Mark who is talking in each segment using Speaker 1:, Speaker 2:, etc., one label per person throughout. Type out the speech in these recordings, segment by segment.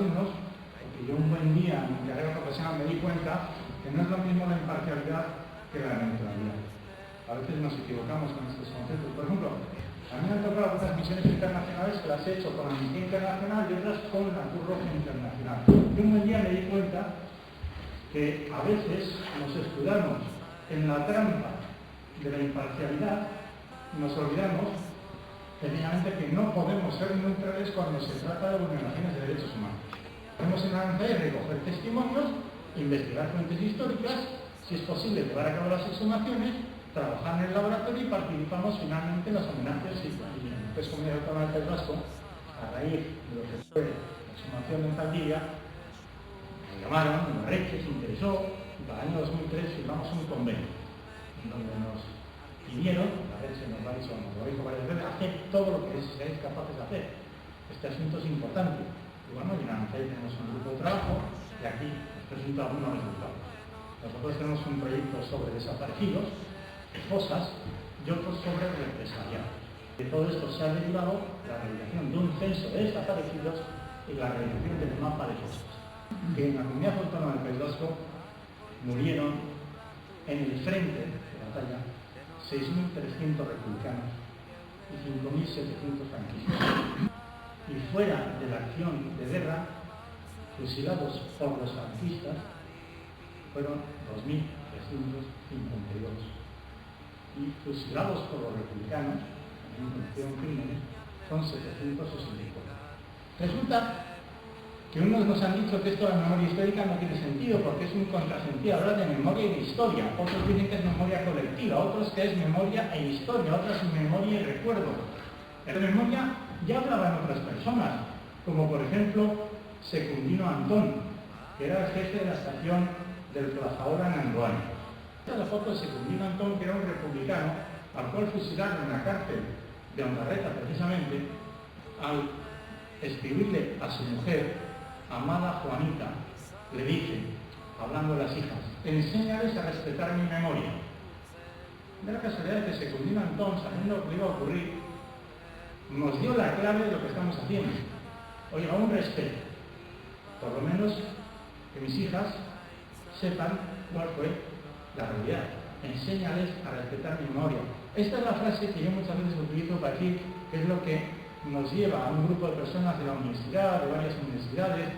Speaker 1: alumnos, porque yo un buen día en mi carrera profesional me di cuenta que no es lo mismo la imparcialidad que la neutralidad. A veces nos equivocamos con estos conceptos. Por ejemplo, a mí me han tocado otras misiones internacionales que las he hecho con Amnistía Internacional y otras con la Cruz Roja Internacional. Y un buen día me di cuenta que a veces nos escudamos en la trampa de la imparcialidad y nos olvidamos sencillamente que no podemos ser neutrales cuando se trata de vulneraciones de derechos humanos. Podemos en ANCE recoger testimonios, investigar fuentes históricas, si es posible llevar a cabo las exhumaciones, trabajar en el laboratorio y participamos finalmente en los homenajes y después Comunidad Autónoma del País Vasco, a raíz de lo que fue la exhumación en Zaldivia, me llamaron, la red se interesó y para el año 2003 firmamos un convenio en donde nos pidieron, la red se nos lo ha dicho, nos lo dijo varias veces, hacer todo lo que seáis capaces de hacer. Este asunto es importante. Y bueno, y en ANCE tenemos un grupo de trabajo y aquí nos presento algunos resultados. Nosotros tenemos un proyecto sobre desaparecidos, esposas y otros sobre represaliados. De todo esto se ha derivado la realización de un censo de desaparecidos y la realización del mapa de fosas. Que en la Comunidad Autónoma del País Vasco murieron en el frente de batalla 6.300 republicanos y 5.700 franquistas. Y fuera de la acción de guerra, fusilados por los franquistas, fueron 2.352. Y fusilados por los republicanos, también cometieron crímenes, son 764. Resulta que unos nos han dicho que esto de la memoria histórica no tiene sentido porque es un contrasentido hablar de memoria y de historia. Otros dicen que es memoria colectiva, otros que es memoria e historia, otros memoria y recuerdo. En memoria ya hablaban otras personas, como por ejemplo Secundino Antón, que era el jefe de la estación del Plazaola en Andoain. Esta es la foto de Secundino Antón, que era un republicano, al cual fusilaron en la cárcel de Ondarreta precisamente, al escribirle a su mujer, amada Juanita, le dice, hablando de las hijas, enséñales a respetar mi memoria. De la casualidad de que Secundino Antón, sabiendo lo que iba a ocurrir, nos dio la clave de lo que estamos haciendo. Oiga, un respeto. Por lo menos que mis hijas sepan cuál fue la realidad. Enséñales a respetar mi memoria. Esta es la frase que yo muchas veces utilizo para decir que es lo que nos lleva a un grupo de personas de la universidad, de varias universidades,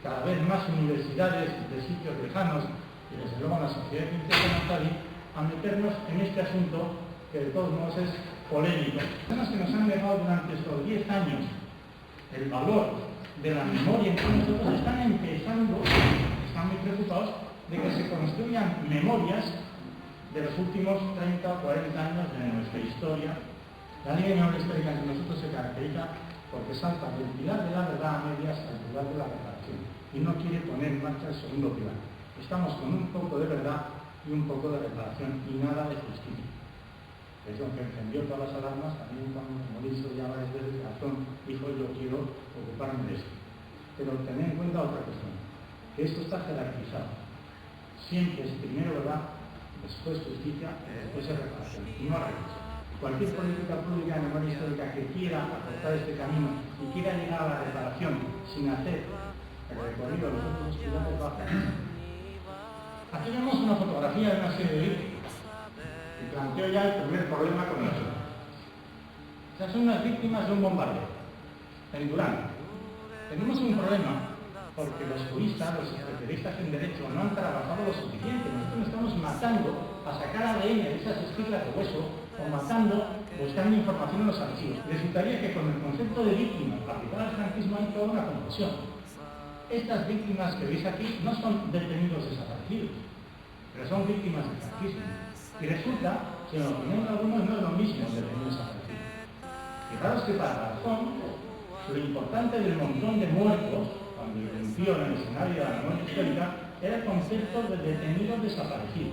Speaker 1: cada vez más universidades de sitios lejanos y desde luego la sociedad internacional, a meternos en este asunto que de todos modos es polémico. Personas que nos han negado durante estos 10 años el valor de la memoria, entonces nosotros están empezando, están muy preocupados de que se construyan memorias de los últimos 30 o 40 años de nuestra historia. La línea de memoria histórica entre nosotros se caracteriza porque salta del pilar de la verdad a medias al pilar de la reparación y no quiere poner en marcha el segundo pilar. Estamos con un poco de verdad y un poco de reparación y nada de justicia. Es lo que encendió todas las alarmas también cuando, como dicho ya varias veces, Gastón dijo yo quiero ocuparme de esto. Pero tened en cuenta otra cuestión, que esto está jerarquizado. Siempre es primero verdad, después justicia y después es reparación, y no al revés. Cualquier política pública de memoria histórica que quiera aportar este camino y quiera llegar a la reparación sin hacer el recorrido de los otros pilares va a fracasar. Aquí vemos una fotografía de una serie de víctimas y planteo ya el primer problema con eso. Esas son las víctimas de un bombardeo en Durán. Tenemos un problema porque los juristas, los especialistas en derecho no han trabajado lo suficiente. Nosotros estamos matando a sacar ADN de esas esquirlas de hueso o matando, buscando información en los archivos. Resultaría que con el concepto de víctima aplicado al franquismo hay toda una confusión. Estas víctimas que veis aquí no son detenidos desaparecidos, pero son víctimas del franquismo. Y resulta que en la opinión de algunos no es lo mismo detenidos desaparecidos. Fijaros que para Garzón, lo importante del montón de muertos, cuando irrumpió en el escenario de la memoria histórica, era el concepto de detenido desaparecido.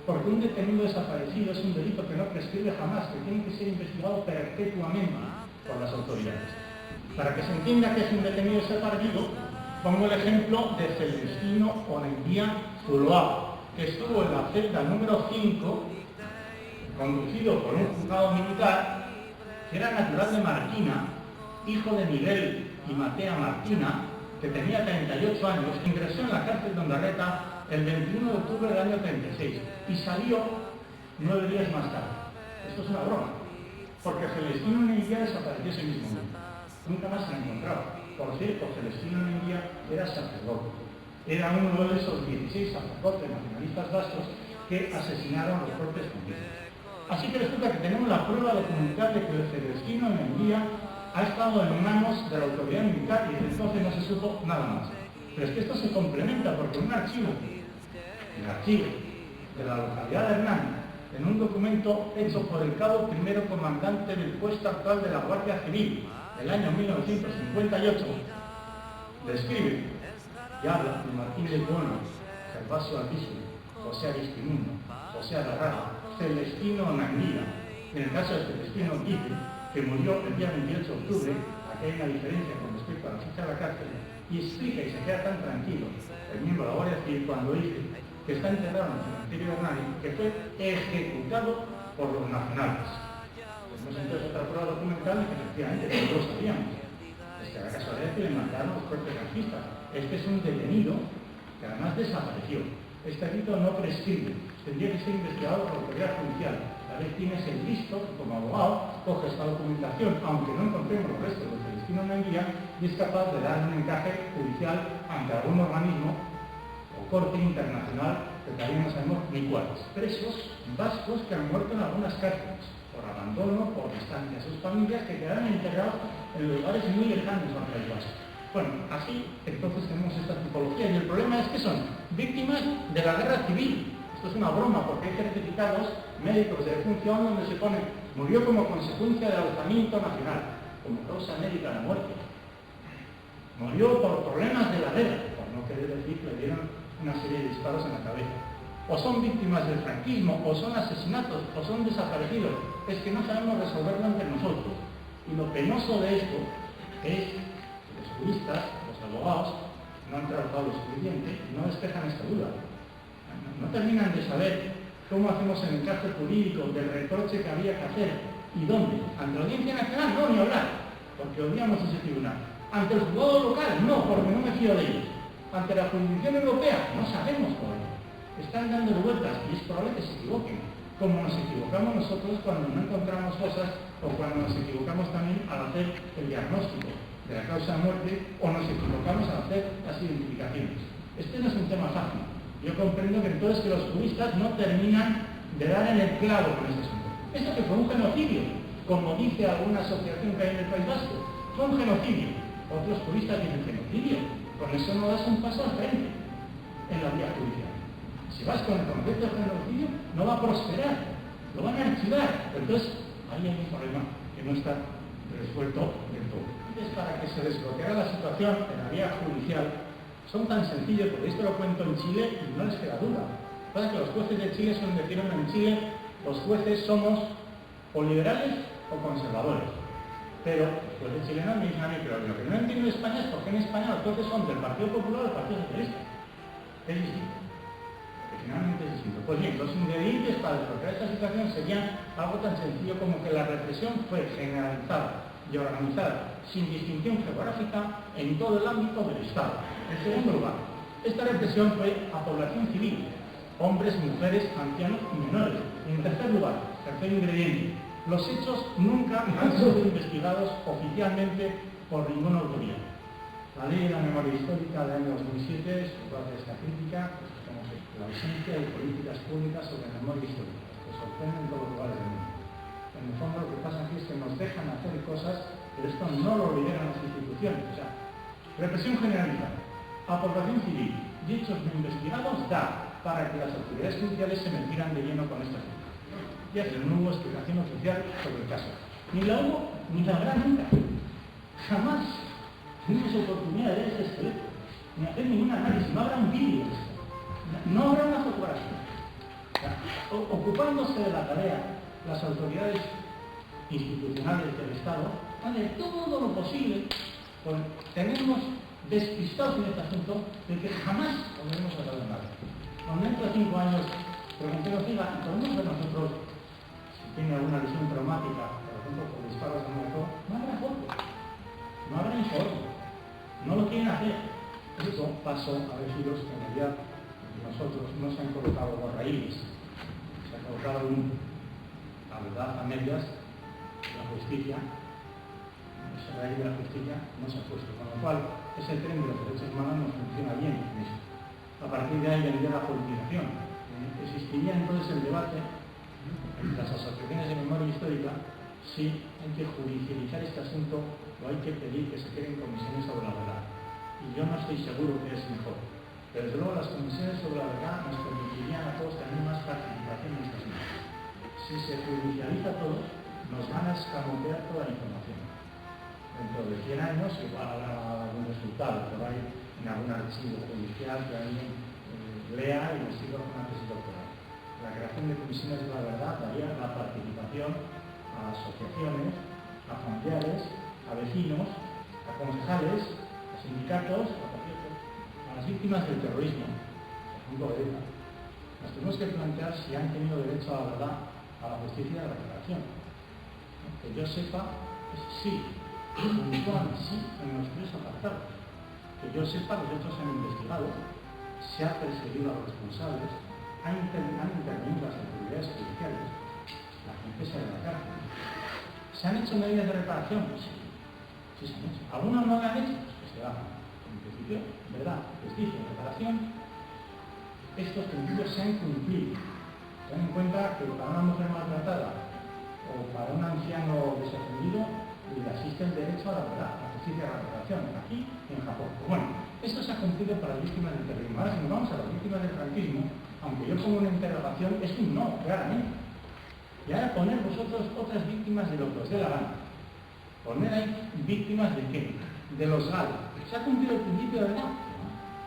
Speaker 1: Porque un detenido desaparecido es un delito que no prescribe jamás, que tiene que ser investigado perpetuamente por las autoridades. Para que se entienda que es un detenido desaparecido, pongo el ejemplo de Celestino Onendía Zuloaga, que estuvo en la celda número 5, conducido por un juzgado militar, que era natural de Martina, hijo de Miguel y Matea Martina, que tenía 38 años, ingresó en la cárcel de Ondarreta el 21 de octubre del año 36 y salió 9 días más tarde. Esto es una broma, porque Celestino Nenguía desapareció ese mismo día. Nunca más se ha encontrado. Por cierto, Celestino Nenguía era sacerdote. Era uno de esos 16 sacerdotes nacionalistas vascos que asesinaron a los propios comunistas. Así que resulta que tenemos la prueba documental de que Celestino Nenguía ha estado en manos de la autoridad militar y desde entonces no se supo nada más. Pero es que esto se complementa porque un archivo, el archivo de la localidad de Hernán, en un documento hecho por el cabo primero comandante del puesto actual de la Guardia Civil del año 1958, describe y habla de Martín del Bueno, Gervasio Albizu, José Aristimundo, José Agarrada, Celestino Nenguía, en el caso de Celestino Guille, que murió el día 28 de octubre. Aquí hay una diferencia con respecto a la fecha de la cárcel, y explica y se queda tan tranquilo el miembro de la Guardia Civil cuando dice que está enterrado en el cementerio de Hernani, que fue ejecutado por los nacionales. Tenemos entonces otra prueba documental de que efectivamente todos lo sabíamos. Es que a la casualidad que le mandaron los propios franquistas. Este es un detenido que además desapareció. Este delito no prescribe, tendría que ser investigado por la autoridad judicial. A ver, tienes el visto, como abogado, coge esta documentación, aunque no encontremos los restos de Celestino Nenguía, y es capaz de dar un encaje judicial ante algún organismo o corte internacional, que todavía no sabemos ni cuáles. Presos vascos que han muerto en algunas cárceles, por abandono, por distancia a sus familias, que quedaron enterrados en lugares muy lejanos al País Vasco. Bueno, así entonces tenemos esta tipología, y el problema es que son víctimas de la guerra civil. Esto es una broma, porque hay certificados médicos de defunción donde se pone murió como consecuencia del alzamiento nacional, como causa médica de muerte. Murió por problemas de la guerra, por no querer decir que le dieron una serie de disparos en la cabeza. O son víctimas del franquismo, o son asesinatos, o son desaparecidos. Es que no sabemos resolverlo entre nosotros. Y lo penoso de esto es que los juristas, los abogados, no han trabajado lo suficiente y no despejan esta duda. No terminan de saber cómo hacemos el encaje jurídico del reproche que había que hacer y dónde. Ante la Audiencia Nacional, no, ni hablar, porque odiamos ese tribunal. Ante el juzgado local, no, porque no me fío de ellos. Ante la jurisdicción europea, no sabemos por qué. Están dando vueltas y es probable que se equivoquen, como nos equivocamos nosotros cuando no encontramos cosas o cuando nos equivocamos también al hacer el diagnóstico de la causa de muerte o nos equivocamos al hacer las identificaciones. Este no es un tema fácil. Yo comprendo que entonces que los juristas no terminan de dar en el clavo con este asunto. Esto que fue un genocidio, como dice alguna asociación que hay en el País Vasco, fue un genocidio. Otros juristas dicen genocidio. Con eso no das un paso al frente en la vía judicial. Si vas con el concepto de genocidio, no va a prosperar, lo van a archivar. Entonces, ahí hay un problema que no está resuelto del todo. Entonces, para que se desbloqueara la situación en la vía judicial, son tan sencillos, porque esto lo cuento en Chile y no les queda duda. Pasa que los jueces de Chile son decieron en Chile, los jueces somos o liberales o conservadores. Pero los jueces chilenos me dicen a mí, pero lo que no entiendo en España es por qué en España los jueces son del Partido Popular o del Partido Socialista. Es distinto. Porque finalmente es distinto. Pues bien, los ingredientes para desbloquear esta situación serían algo tan sencillo como que la represión fue generalizada y organizada sin distinción geográfica en todo el ámbito del Estado. En segundo lugar, esta represión fue a población civil, hombres, mujeres, ancianos y menores. Y en tercer lugar, tercer ingrediente, los hechos nunca han sido investigados oficialmente por ninguna autoridad. La ley de la memoria histórica del año 2007 hace esta crítica, como que la ausencia de políticas públicas sobre memoria histórica, que sorprenden en todos los lugares del mundo. En el fondo lo que pasa aquí es que nos dejan hacer cosas, pero esto no lo lideran las instituciones. O sea, represión generalizada a población civil y hechos no investigados da para que las autoridades judiciales se metieran de lleno con esta cosa. Ya que no hubo explicación oficial sobre el caso. Ni la hubo, ni la habrá nunca. Jamás tuvimos oportunidad de ver ese esqueleto, ni hacer ningún análisis. No habrá un vídeo de esto. No habrá una fotografía. O sea, ocupándose de la tarea, las autoridades institucionales del Estado hacen todo lo posible por tenernos despistados en este asunto de que jamás podremos hablar de nada. Cuando dentro de 5 años preguntemos, diga, ¿podemos ver nosotros si tiene alguna lesión traumática, por ejemplo, por disparos de muerto? No habrá foto, no habrá informe, no lo quieren hacer. Esto pasó a deciros que en realidad nosotros no se han colocado los raíles, se ha colocado la verdad a medias, la justicia, ese raíz de la justicia no se ha puesto, con lo cual ese tren de los derechos humanos no funciona bien en eso. A partir de ahí vendría la politización. Existiría entonces el debate entre las asociaciones de memoria histórica si hay que judicializar este asunto o hay que pedir que se creen comisiones sobre la verdad. Y yo no estoy seguro que es mejor. Pero desde luego las comisiones sobre la verdad nos permitirían a todos tener más participación en estos temas. Si se judicializa todo, nos van a escamotear toda la información. Dentro de 100 años igual habrá algún resultado, por ahí en algún archivo judicial que alguien lea y le sirva con una tesis doctoral. La creación de comisiones de la verdad daría la participación a asociaciones, a familiares, a vecinos, a concejales, a sindicatos, a las víctimas del terrorismo, por ejemplo de ETA. Nos tenemos que plantear si han tenido derecho a la verdad, a la justicia y a la reparación. Que yo sepa, sí, puntual, sí, en los 3 apartados. Que yo sepa, los hechos se han investigado, se ha perseguido a los responsables, han intervenido las autoridades judiciales, la gente se ha ido a la cárcel. ¿Se han hecho medidas de reparación? Sí se han hecho. ¿Algunos no lo han hecho? Pues que se hagan. En principio, verdad, justicia y reparación, estos principios se han cumplido. Ten en cuenta que para una mujer maltratada o para un anciano desofendido le asiste el derecho a la verdad, a la justicia y a la reparación, aquí y en Japón. Pues bueno, esto se ha cumplido para las víctimas del terrorismo. Ahora, si nos vamos a las víctimas del franquismo, aunque yo pongo una interrogación, es un no, claramente. Y ahora poner vosotros otras víctimas de lo que os dé la gana. Poner ahí víctimas de qué? De los GAL. ¿Se ha cumplido el principio de verdad?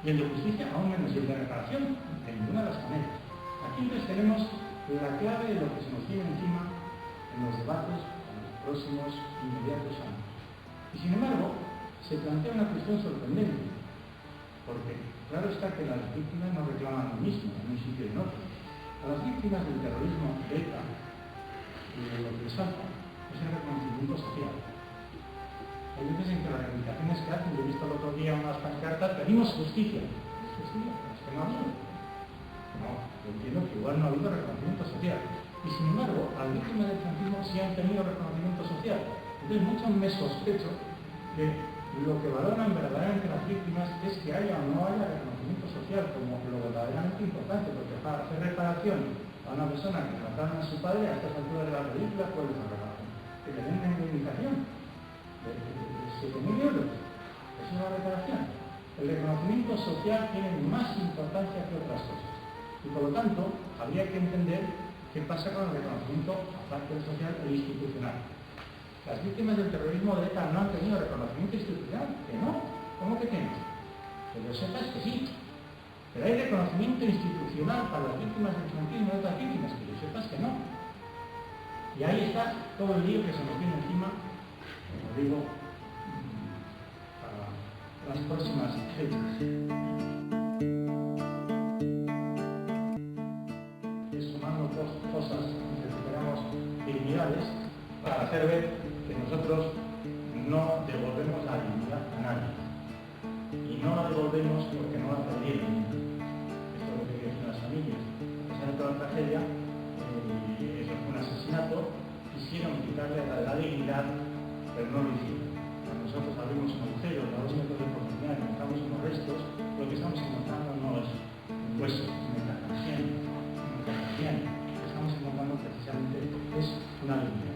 Speaker 1: Y el de justicia, aún menos. Y el de reparación, de ninguna de las maneras. Aquí entonces tenemos la clave de lo que se nos viene encima en los debates en los próximos inmediatos años. Y sin embargo, se plantea una cuestión sorprendente. Porque claro está que las víctimas no reclaman lo mismo en un sitio y en otro. A las víctimas del terrorismo de ETA y de lo que les falta es el reconocimiento social. Hay veces en que las reivindicaciones que hacen, yo he visto el otro día unas pancartas, pedimos justicia. Justicia, es que no ha habido. No, yo entiendo que igual no ha habido reconocimiento social. Y sin embargo, a las víctimas del franquismo sí han tenido reconocimiento social. Entonces, mucho me sospecho de lo que valoran verdaderamente las víctimas es que haya o no haya reconocimiento social como lo verdaderamente importante, porque para hacer reparación a una persona que mataron a su padre a estas alturas de la película, ¿cuál es la reparación? Que le den una indemnización de 7.000 euros. Esa es la reparación. El reconocimiento social tiene más importancia que otras cosas. Y por lo tanto, habría que entender qué pasa con el reconocimiento, aparte del social, e institucional. Las víctimas del terrorismo de ETA no han tenido reconocimiento institucional, que no. ¿Cómo que tienen? Que yo sepas que sí. Pero hay reconocimiento institucional para las víctimas del franquismo de otras víctimas, que yo sepas que no. Y ahí está todo el lío que se nos viene encima, como digo, para las próximas fechas. Sumando cosas que recuperamos dignidades para hacer ver que nosotros no devolvemos la dignidad a nadie. Y no la devolvemos porque no la perdieron. Esto es lo que dicen las familias. A pesar de toda la tragedia, eso fue un asesinato, quisieron quitarle la dignidad, pero no lo hicieron. Cuando nosotros abrimos un agujero, damos metros de profundidad, encontramos unos restos, lo que estamos encontrando no es un hueso, ni una canción, ni una canción. Lo que estamos encontrando precisamente es una dignidad.